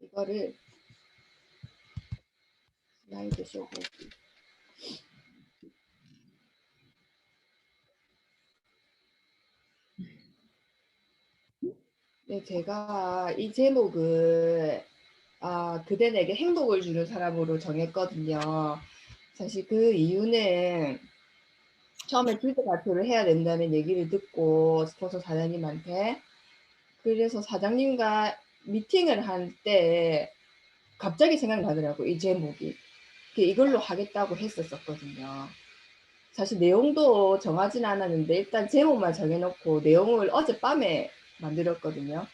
이거를 슬라이드 쇼 보기. 네, 제가 이 제목을 그대 내게 행복을 주는 사람으로 정했거든요. 사실 그 이유는 처음에 주제 발표를 해야 된다는 얘기를 듣고 스폰서 사장님한테, 그래서 사장님과 미팅을 할 때 갑자기 생각나더라고, 이 제목이. 이걸로 하겠다고 했었거든요. 사실 내용도 정하진 않았는데 일단 제목만 정해놓고 내용을 어젯밤에 만들었거든요.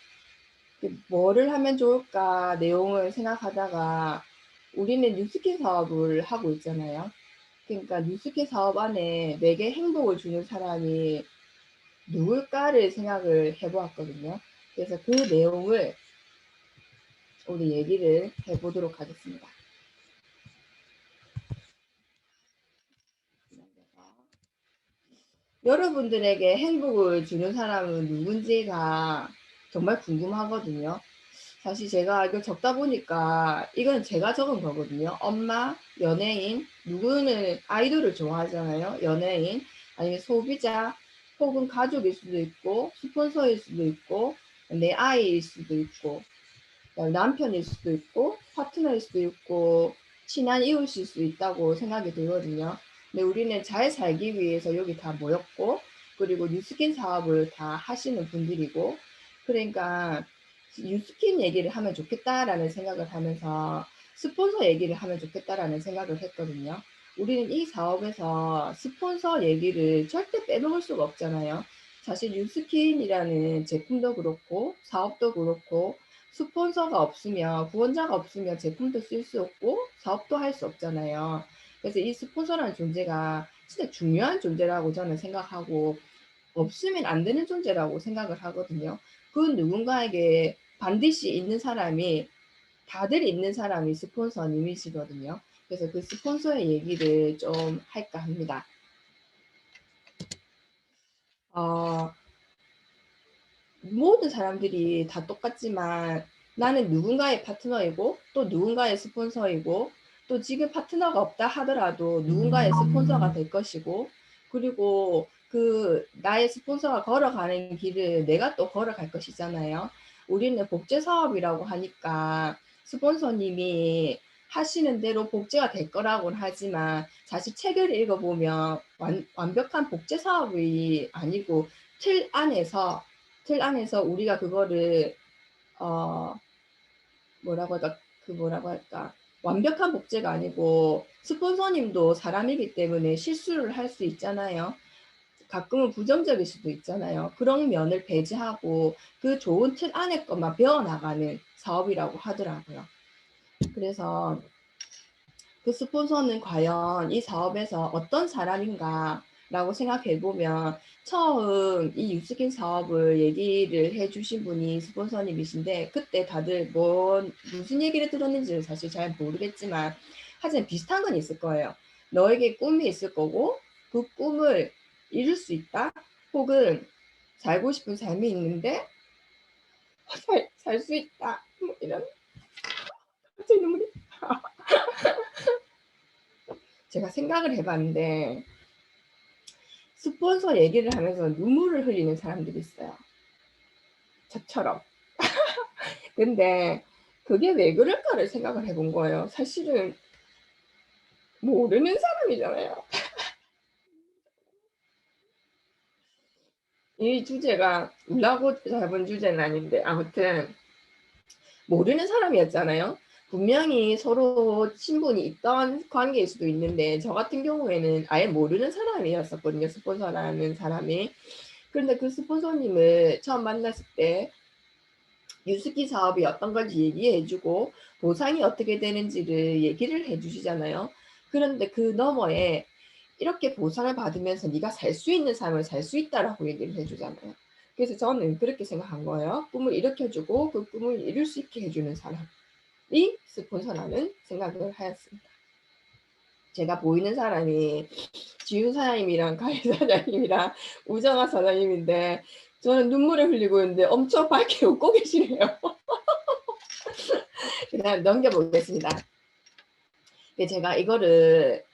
뭐를 하면 좋을까 내용을 생각하다가 우리는 뉴스킨 사업을 하고 있잖아요. 그러니까 뉴스킨 사업 안에 내게 행복을 주는 사람이 누굴까를 생각을 해보았거든요. 그래서 그 내용을 우리 얘기를 해보도록 하겠습니다. 여러분들에게 행복을 주는 사람은 누군지가 정말 궁금하거든요. 사실 제가 이걸 적다 보니까 이건 제가 적은 거거든요. 엄마, 연예인, 누구는 아이돌을 좋아하잖아요. 연예인, 아니면 소비자, 혹은 가족일 수도 있고, 스폰서일 수도 있고, 내 아이일 수도 있고, 남편일 수도 있고, 파트너일 수도 있고, 친한 이웃일 수도 있다고 생각이 들거든요. 근데 우리는 잘 살기 위해서 여기 다 모였고, 그리고 뉴스킨 사업을 다 하시는 분들이고, 그러니까 뉴스킨 얘기를 하면 좋겠다라는 생각을 하면서 스폰서 얘기를 하면 좋겠다라는 생각을 했거든요. 우리는 이 사업에서 스폰서 얘기를 절대 빼먹을 수가 없잖아요. 사실 뉴스킨이라는 제품도 그렇고 사업도 그렇고 스폰서가 없으면, 후원자가 없으면 제품도 쓸 수 없고 사업도 할 수 없잖아요. 그래서 이 스폰서라는 존재가 진짜 중요한 존재라고 저는 생각하고 없으면 안 되는 존재라고 생각을 하거든요. 그 누군가에게 반드시 있는 사람이, 다들 있는 사람이 스폰서님이시거든요. 그래서 그 스폰서의 얘기를 좀 할까 합니다. 모든 사람들이 다 똑같지만 나는 누군가의 파트너이고 또 누군가의 스폰서이고 또 지금 파트너가 없다 하더라도 누군가의 스폰서가 될 것이고, 그리고 그 나의 스폰서가 걸어가는 길을 내가 또 걸어갈 것이잖아요. 우리는 복제 사업이라고 하니까 스폰서님이 하시는 대로 복제가 될 거라고는 하지만 사실 책을 읽어보면 완벽한 복제 사업이 아니고 틀 안에서 우리가 그거를 뭐라고 할까, 완벽한 복제가 아니고 스폰서님도 사람이기 때문에 실수를 할 수 있잖아요. 가끔은 부정적일 수도 있잖아요. 그런 면을 배제하고 그 좋은 틀 안에 것만 배워나가는 사업이라고 하더라고요. 그래서 그 스폰서는 과연 이 사업에서 어떤 사람인가 라고 생각해 보면, 처음 이 뉴스킨 사업을 얘기를 해 주신 분이 스폰서님이신데 그때 다들 무슨 얘기를 들었는지를 사실 잘 모르겠지만 하여튼 비슷한 건 있을 거예요. 너에게 꿈이 있을 거고 그 꿈을 이룰 수 있다, 혹은 살고 싶은 삶이 있는데 살 수 있다, 뭐 이런. 갑자기 눈물이. 제가 생각을 해봤는데 스폰서 얘기를 하면서 눈물을 흘리는 사람들이 있어요. 저처럼. 근데 그게 왜 그럴까를 생각을 해본 거예요. 사실은 모르는 사람이잖아요. 이 주제가 울라고 잡은 주제는 아닌데 아무튼 모르는 사람이었잖아요. 분명히 서로 친분이 있던 관계일 수도 있는데 저 같은 경우에는 아예 모르는 사람이었었거든요. 스폰서라는 사람이. 그런데 그 스폰서님을 처음 만났을 때 뉴스키 사업이 어떤 건지 얘기해 주고 보상이 어떻게 되는지를 얘기를 해 주시잖아요. 그런데 그 너머에 이렇게 보상을 받으면서 네가 살 수 있는 삶을 살 수 있다라고 얘기를 해 주잖아요. 그래서 저는 그렇게 생각한 거예요. 꿈을 일으켜 주고 그 꿈을 이룰 수 있게 해 주는 사람이 스폰서라는 생각을 하였습니다. 제가 보이는 사람이 지윤 사장님이랑 가희 사장님이랑 우정아 사장님인데 저는 눈물을 흘리고 있는데 엄청 밝게 웃고 계시네요. 그다음 넘겨보겠습니다. 제가 이거를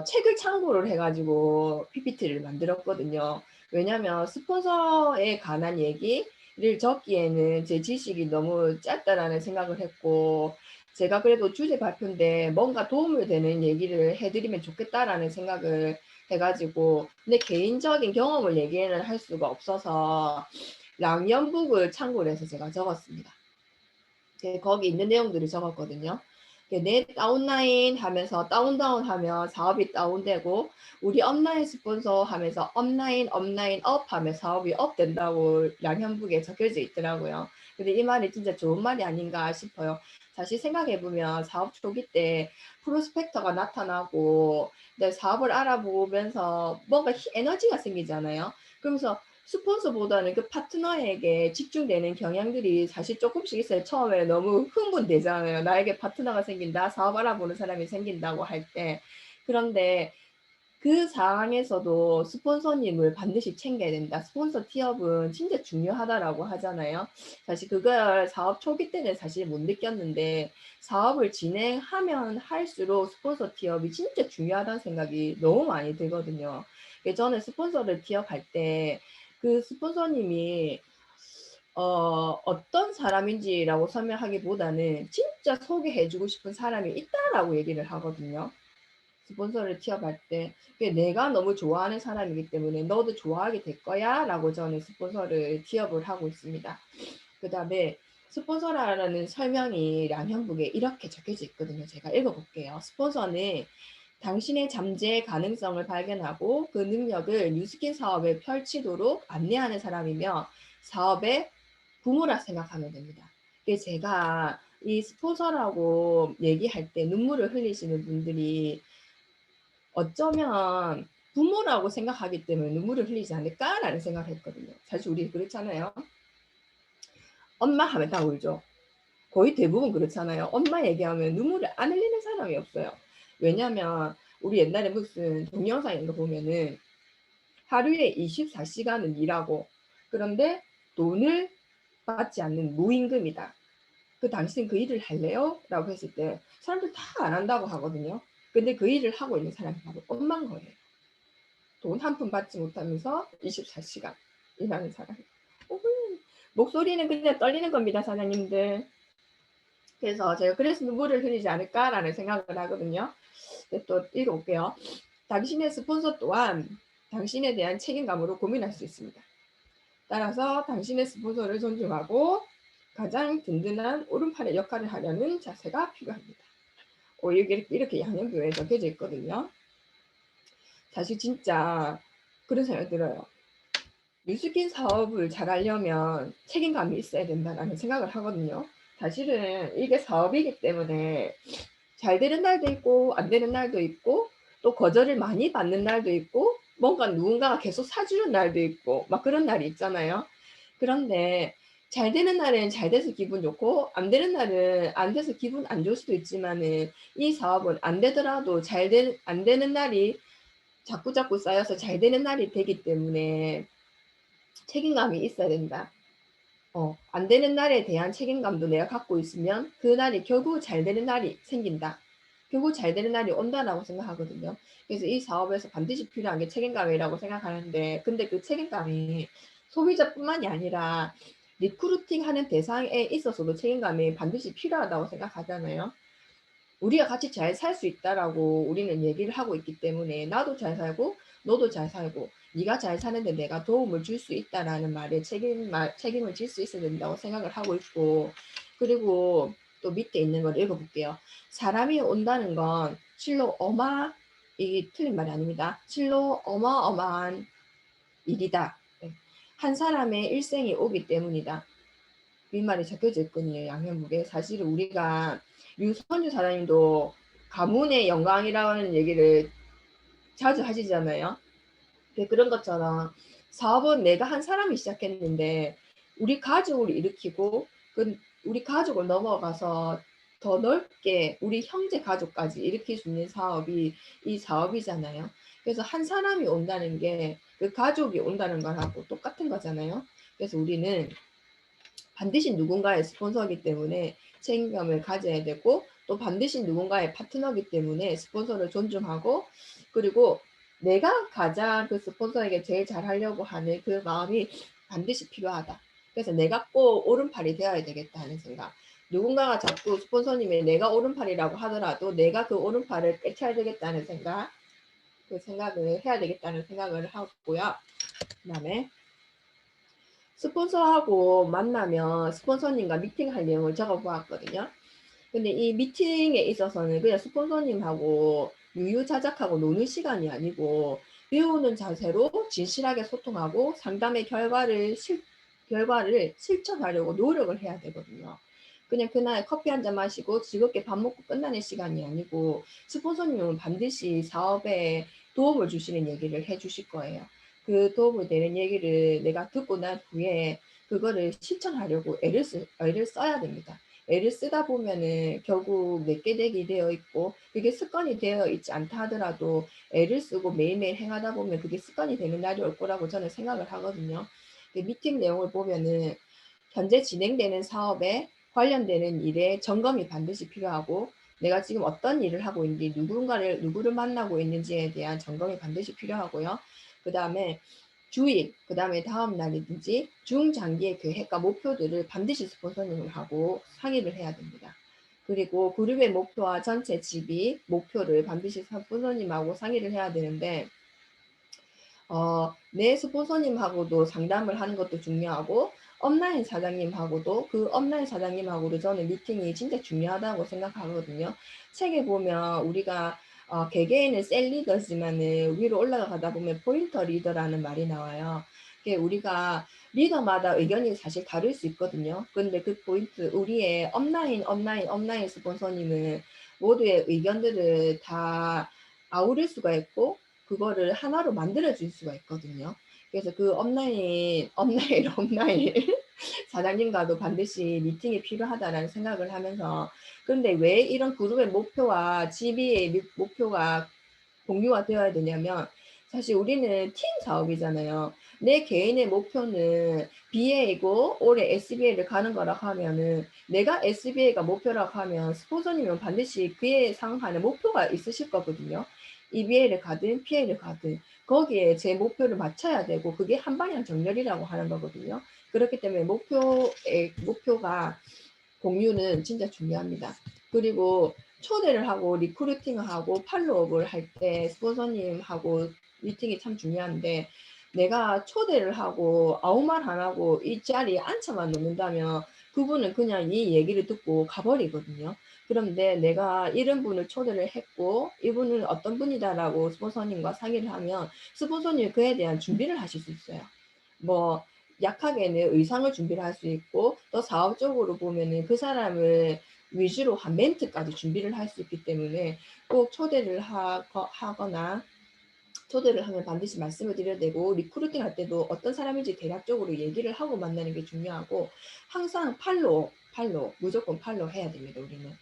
책을 참고를 해 가지고 PPT를 만들었거든요. 왜냐면 스폰서에 관한 얘기를 적기에는 제 지식이 너무 짧다라는 생각을 했고, 제가 그래도 주제 발표인데 뭔가 도움이 되는 얘기를 해 드리면 좋겠다라는 생각을 해 가지고, 근데 개인적인 경험을 얘기는 할 수가 없어서 랑연북을 참고를 해서 제가 적었습니다. 거기 있는 내용들을 적었거든요. 내 다운라인 하면서 다운다운 하면 사업이 다운되고, 우리 업라인 스폰서 하면서 업라인 업 하면 사업이 업 된다고 양현북에 적혀져 있더라고요. 근데 이 말이 진짜 좋은 말이 아닌가 싶어요. 사실 생각해 보면 사업 초기 때 프로스펙터가 나타나고 내 사업을 알아보면서 뭔가 에너지가 생기잖아요. 그러면서 스폰서보다는 그 파트너에게 집중되는 경향들이 사실 조금씩 있어요. 처음에 너무 흥분되잖아요. 나에게 파트너가 생긴다, 사업 알아보는 사람이 생긴다고 할 때. 그런데 그 상황에서도 스폰서님을 반드시 챙겨야 된다. 스폰서 티업은 진짜 중요하다라고 하잖아요. 사실 그걸 사업 초기 때는 사실 못 느꼈는데, 사업을 진행하면 할수록 스폰서 티업이 진짜 중요하다는 생각이 너무 많이 들거든요. 저는 스폰서를 티업할 때 그 스폰서님이 어떤 사람인지라고 설명하기보다는 진짜 소개해 주고 싶은 사람이 있다라고 얘기를 하거든요. 스폰서를 티업할 때 내가 너무 좋아하는 사람이기 때문에 너도 좋아하게 될 거야 라고 저는 스폰서를 티업을 하고 있습니다. 그 다음에 스폰서라는 설명이 량형북에 이렇게 적혀져 있거든요. 제가 읽어볼게요. 스폰서는 당신의 잠재 가능성을 발견하고 그 능력을 뉴스킨 사업에 펼치도록 안내하는 사람이며 사업의 부모라 생각하면 됩니다. 제가 이 스폰서라고 얘기할 때 눈물을 흘리시는 분들이 어쩌면 부모라고 생각하기 때문에 눈물을 흘리지 않을까라는 생각을 했거든요. 사실 우리 그렇잖아요. 엄마 하면 다 울죠. 거의 대부분 그렇잖아요. 엄마 얘기하면 눈물을 안 흘리는 사람이 없어요. 왜냐면 우리 옛날에 무슨 동영상 이런 거 보면은 하루에 24시간은 일하고, 그런데 돈을 받지 않는 무임금이다. 당신 그 일을 할래요? 라고 했을 때 사람들 다 안 한다고 하거든요. 근데 그 일을 하고 있는 사람이 바로 엄마인 거예요. 돈 한 푼 받지 못하면서 24시간 일하는 사람. 목소리는 그냥 떨리는 겁니다, 사장님들. 그래서 제가 그래서 눈물을 흘리지 않을까라는 생각을 하거든요. 또 읽어볼게요. 당신의 스폰서 또한 당신에 대한 책임감으로 고민할 수 있습니다. 따라서 당신의 스폰서를 존중하고 가장 든든한 오른팔의 역할을 하려는 자세가 필요합니다. 이렇게 양념교에 적혀져 있거든요. 사실 진짜 그런 생각이 들어요. 뉴스킨 사업을 잘하려면 책임감이 있어야 된다는 생각을 하거든요. 사실은 이게 사업이기 때문에 잘 되는 날도 있고 안 되는 날도 있고 또 거절을 많이 받는 날도 있고 뭔가 누군가가 계속 사주는 날도 있고 막 그런 날이 있잖아요. 그런데 잘 되는 날은 잘 돼서 기분 좋고 안 되는 날은 안 돼서 기분 안 좋을 수도 있지만은 이 사업은 안 되더라도 안 되는 날이 자꾸자꾸 쌓여서 잘 되는 날이 되기 때문에 책임감이 있어야 된다. 안 되는 날에 대한 책임감도 내가 갖고 있으면 그 날이 결국 잘 되는 날이 생긴다. 결국 잘 되는 날이 온다라고 생각하거든요. 그래서 이 사업에서 반드시 필요한 게 책임감이라고 생각하는데, 근데 그 책임감이 소비자뿐만이 아니라 리크루팅 하는 대상에 있어서도 책임감이 반드시 필요하다고 생각하잖아요. 우리가 같이 잘 살 수 있다라고 우리는 얘기를 하고 있기 때문에 나도 잘 살고 너도 잘 살고 네가 잘 사는데 내가 도움을 줄 수 있다라는 말에 책임을 질 수 있어야 된다고 생각을 하고 있고, 그리고 또 밑에 있는 걸 읽어볼게요. 사람이 온다는 건 실로 이게 틀린 말이 아닙니다. 실로 어마어마한 일이다. 네. 한 사람의 일생이 오기 때문이다. 이 말이 적혀져 있거든요. 양현묵에. 사실은 우리가 유선주 사장님도 가문의 영광이라는 얘기를 자주 하시잖아요. 그런 것처럼 사업은 내가 한 사람이 시작했는데 우리 가족을 일으키고 우리 가족을 넘어가서 더 넓게 우리 형제 가족까지 일으킬 수 있는 사업이 이 사업이잖아요. 그래서 한 사람이 온다는 게 그 가족이 온다는 거하고 똑같은 거잖아요. 그래서 우리는 반드시 누군가의 스폰서이기 때문에 책임감을 가져야 되고 또 반드시 누군가의 파트너이기 때문에 스폰서를 존중하고 그리고 내가 가장 그 스폰서에게 제일 잘하려고 하는 그 마음이 반드시 필요하다. 그래서 '내가 꼭 오른팔이 되어야 되겠다.'는 생각. 누군가가 자꾸 스폰서님이 내가 오른팔이라고 하더라도 '내가 그 오른팔을 깨쳐야 되겠다.'는 생각 그 생각을 해야 되겠다는 생각을 하고요. 그다음에 스폰서하고 만나면 스폰서님과 미팅할 내용을 적어 보았거든요. 근데 이 미팅에 있어서는 그냥 스폰서님하고 유유자적하고 노는 시간이 아니고 배우는 자세로 진실하게 소통하고 상담의 결과를 실천하려고 노력을 해야 되거든요. 그냥 그날 커피 한 잔 마시고 즐겁게 밥 먹고 끝나는 시간이 아니고 스폰서님은 반드시 사업에 도움을 주시는 얘기를 해 주실 거예요. 그 도움이 되는 얘기를 내가 듣고 난 후에 그거를 실천하려고 애를 써야 됩니다. 애를 쓰다 보면은 결국 내게 되게 되어 있고 그게 습관이 되어 있지 않다 하더라도 애를 쓰고 매일매일 행하다 보면 그게 습관이 되는 날이 올 거라고 저는 생각을 하거든요. 그 미팅 내용을 보면은 현재 진행되는 사업에 관련되는 일에 점검이 반드시 필요하고 내가 지금 어떤 일을 하고 있는지 누구를 만나고 있는지에 대한 점검이 반드시 필요하고요. 그다음에 주일, 그다음에 다음 날이든지 중장기의 계획과 목표들을 반드시 스폰서님하고 상의를 해야 됩니다. 그리고 그룹의 목표와 전체 지비, 목표를 반드시 스폰서님하고 상의를 해야 되는데 내 스폰서님하고도 상담을 하는 것도 중요하고 업라인 사장님하고도 그 업라인 사장님하고도 저는 미팅이 진짜 중요하다고 생각하거든요. 책에 보면 우리가 개개인은 셀 리더지만은 위로 올라가다 보면 포인터 리더라는 말이 나와요. 그게 우리가 리더마다 의견이 사실 다를 수 있거든요. 근데 그 포인트 우리의 업라인 스폰서님은 모두의 의견들을 다 아우를 수가 있고 그거를 하나로 만들어 줄 수가 있거든요. 그래서 그 업라인 사장님과도 반드시 미팅이 필요하다라는 생각을 하면서 그런데 왜 이런 그룹의 목표와 GB의 목표가 공유가 되어야 되냐면 사실 우리는 팀 사업이잖아요. 내 개인의 목표는 BA이고 올해 SBA를 가는 거라고 하면은 내가 SBA가 목표라고 하면 스폰서님은 반드시 그에 상응하는 목표가 있으실 거거든요. EBA를 가든 PA를 가든 거기에 제 목표를 맞춰야 되고 그게 한방향 정렬이라고 하는 거거든요. 그렇기 때문에 목표가 공유는 진짜 중요합니다. 그리고 초대를 하고 리크루팅을 하고 팔로우업을 할 때 스폰서님하고 미팅이 참 중요한데 내가 초대를 하고 아무 말 안 하고 이 자리에 앉혀만 놓는다면 그분은 그냥 이 얘기를 듣고 가버리거든요. 그런데 내가 이런 분을 초대를 했고 이분은 어떤 분이다라고 스폰서님과 상의를 하면 스폰서님이 그에 대한 준비를 하실 수 있어요. 뭐 약하게는 의상을 준비를 할 수 있고 또 사업적으로 보면은 그 사람을 위주로 한 멘트까지 준비를 할 수 있기 때문에 꼭 초대를 하거나 초대를 하면 반드시 말씀을 드려야 되고 리크루팅 할 때도 어떤 사람인지 대략적으로 얘기를 하고 만나는 게 중요하고 항상 무조건 팔로우 해야 됩니다, 우리는.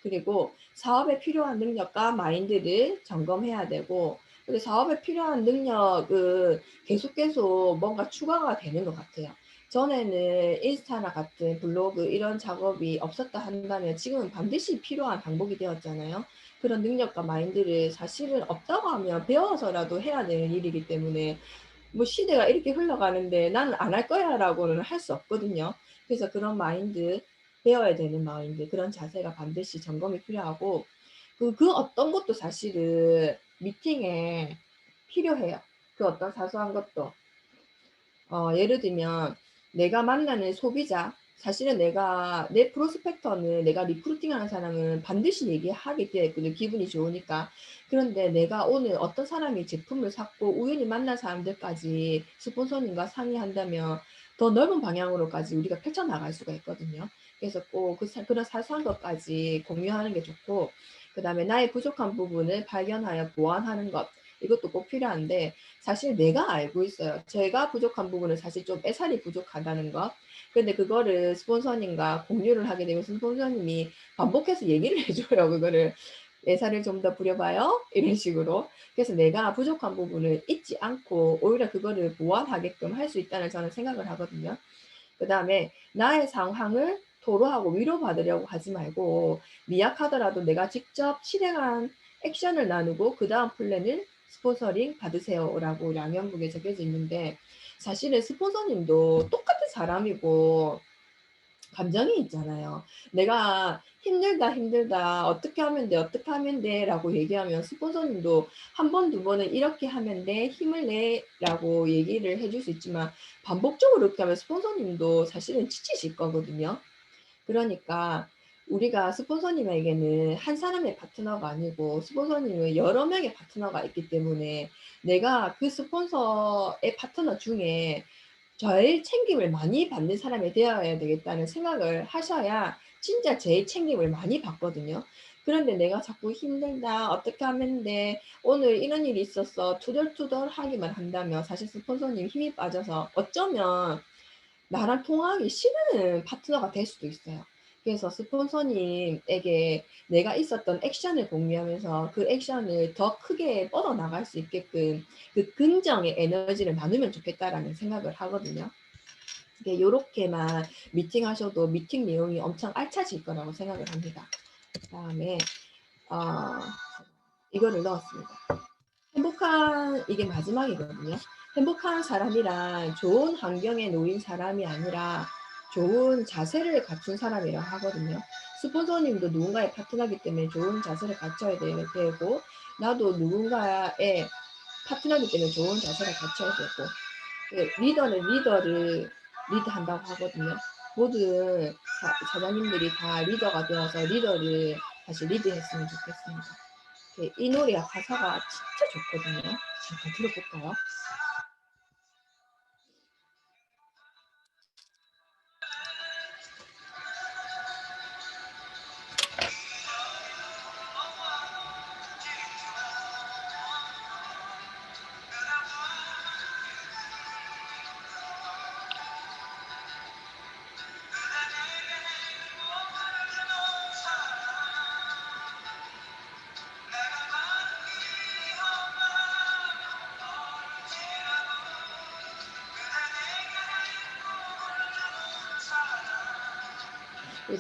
그리고 사업에 필요한 능력과 마인드를 점검해야 되고 그리고 사업에 필요한 능력은 계속 뭔가 추가가 되는 것 같아요. 전에는 인스타나 같은 블로그 이런 작업이 없었다 한다면 지금은 반드시 필요한 방법이 되었잖아요. 그런 능력과 마인드를 사실은 없다고 하면 배워서라도 해야 되는 일이기 때문에 뭐 시대가 이렇게 흘러가는데 '나는 안 할 거야.'라고는 할 수 없거든요. 그래서 그런 마인드, 배워야 되는 마인드 그런 자세가 반드시 점검이 필요하고 그 어떤 것도 사실은 미팅에 필요해요. 그 어떤 사소한 것도. 예를 들면 내가 만나는 소비자 사실은 내가 내 프로스펙터는 내가 리크루팅하는 사람은 반드시 얘기하게 되어 있거든요, 기분이 좋으니까. 그런데 내가 오늘 어떤 사람이 제품을 샀고 우연히 만난 사람들까지 스폰서님과 상의한다면 더 넓은 방향으로까지 우리가 펼쳐나갈 수가 있거든요. 그래서 꼭 그런 사소한 것까지 공유하는 게 좋고 그다음에 나의 부족한 부분을 발견하여 보완하는 것 이것도 꼭 필요한데 사실 내가 알고 있어요. 제가 부족한 부분은 사실 좀 애살이 부족하다는 거. 근데 그거를 스폰서님과 공유를 하게 되면 스폰서님이 반복해서 얘기를 해 줘요, 그거를. "애살을 좀 더 부려 봐요." 이런 식으로. 그래서 내가 부족한 부분을 잊지 않고 오히려 그거를 보완하게끔 할 수 있다는 저는 생각을 하거든요. 그다음에 나의 상황을 토로하고 위로받으려고 하지 말고 미약하더라도 내가 직접 실행한 액션을 나누고 그다음 플랜을 스폰서링 받으세요라고 양형북에 적혀져 있는데 사실은 스폰서님도 똑같은 사람이고 감정이 있잖아요. 내가 "힘들다, 힘들다. 어떻게 하면 돼, 어떻게 하면 돼."라고 얘기하면 스폰서님도 한 번, 두 번은 "이렇게 하면 돼. 힘을 내."라고 얘기를 해줄 수 있지만 반복적으로 그렇게 하면 스폰서님도 사실은 지치실 거거든요. 그러니까 우리가 스폰서님에게는 한 사람의 파트너가 아니고 스폰서님은 여러 명의 파트너가 있기 때문에 내가 그 스폰서의 파트너 중에 제일 책임을 많이 받는 사람이 되어야 되겠다는 생각을 하셔야 진짜 제일 책임을 많이 받거든요. 그런데 내가 자꾸 "힘들다. 어떻게 하면 돼. 오늘 이런 일이 있었어." 투덜투덜하기만 한다면 사실 스폰서님 힘이 빠져서 어쩌면 나랑 통화하기 싫은 파트너가 될 수도 있어요. 그래서 스폰서님에게 내가 있었던 액션을 공유하면서 그 액션을 더 크게 뻗어나갈 수 있게끔 그 긍정의 에너지를 나누면 좋겠다라는 생각을 하거든요. 이게 요렇게만 미팅하셔도 미팅 내용이 엄청 알차질 거라고 생각을 합니다. 그다음에 어 이거를 넣었습니다. 행복한 이게 마지막이거든요. 행복한 사람이란 좋은 환경에 놓인 사람이 아니라 좋은 자세를 갖춘 사람이라고 하거든요. 스폰서님도 누군가의 파트너이기 때문에 좋은 자세를 갖춰야 되고 나도 누군가의 파트너이기 때문에 좋은 자세를 갖춰야 되고 리더는 리더를 리드한다고 하거든요. 모든 사장님들이 다 리더가 되어서 리더를 다시 리드했으면 좋겠습니다. 이 노래가 가사가 진짜 좋거든요. 잠깐 들어볼까요?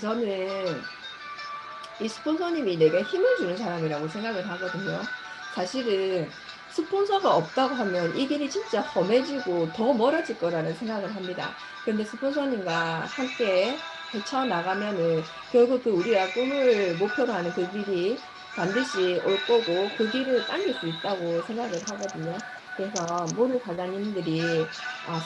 저는 이 스폰서님이 내게 힘을 주는 사람이라고 생각을 하거든요. 사실은 스폰서가 없다고 하면 이 길이 진짜 험해지고 더 멀어질 거라는 생각을 합니다. 근데 스폰서님과 함께 헤쳐나가면은 결국 그 우리가 꿈을 목표로 하는 그 길이 반드시 올 거고 그 길을 당길 수 있다고 생각을 하거든요. 그래서 모든 사장님들이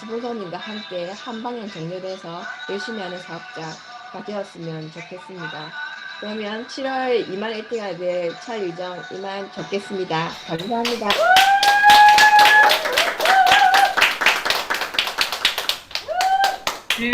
스폰서님과 함께 한 방향 정렬해서 열심히 하는 사업자가 되었으면 좋겠습니다. 그러면 7월 2만 1등가 될차 일정 이만 적겠습니다. 감사합니다. 네,